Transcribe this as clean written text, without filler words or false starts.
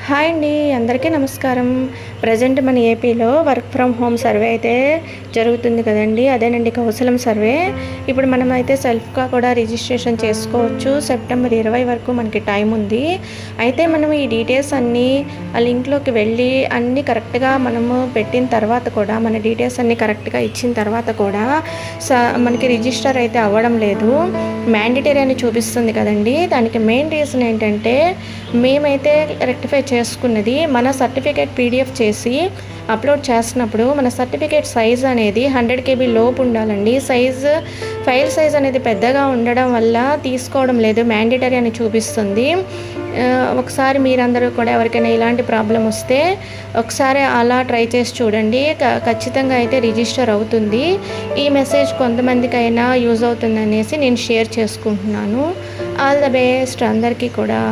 Hi అండి, అందరికీ నమస్కారం. ప్రజెంట్ మన ఏపీలో వర్క్ ఫ్రమ్ హోమ్ సర్వే అయితే జరుగుతుంది కదండి. అదేనండి కౌశలం సర్వే. ఇప్పుడు మనం అయితే సెల్ఫ్గా కూడా రిజిస్ట్రేషన్ చేసుకోవచ్చు. సెప్టెంబర్ 20 వరకు మనకి టైం ఉంది. అయితే మనం ఈ డీటెయిల్స్ అన్నీ ఆ లింక్లోకి వెళ్ళి అన్నీ కరెక్ట్గా మనము పెట్టిన తర్వాత కూడా, మన డీటెయిల్స్ అన్నీ కరెక్ట్గా ఇచ్చిన తర్వాత కూడా మనకి రిజిస్టర్ అయితే అవ్వడం లేదు. మ్యాండేటరీ అని చూపిస్తుంది కదండి. దానికి మెయిన్ రీజన్ ఏంటంటే, మేమైతే రెక్టిఫై చేసుకున్నది మన సర్టిఫికేట్ పీడిఎఫ్ చేసి అప్లోడ్ చేస్తున్నప్పుడు మన సర్టిఫికేట్ సైజ్ అనేది 100 KB లోపు ఉండాలండి. ఫైల్ సైజ్ అనేది పెద్దగా ఉండడం వల్ల తీసుకోవడం లేదు, మ్యాండేటరీ అని చూపిస్తుంది. ఒకసారి మీరందరూ కూడా ఎవరికైనా ఇలాంటి ప్రాబ్లం వస్తే ఒకసారి అలా ట్రై చేసి చూడండి. ఖచ్చితంగా అయితే రిజిస్టర్ అవుతుంది. ఈ మెసేజ్ కొంతమందికైనా యూజ్ అవుతుందనేసి నేను షేర్ చేసుకుంటున్నాను. ఆల్ ద బెస్ట్ అందరికీ కూడా.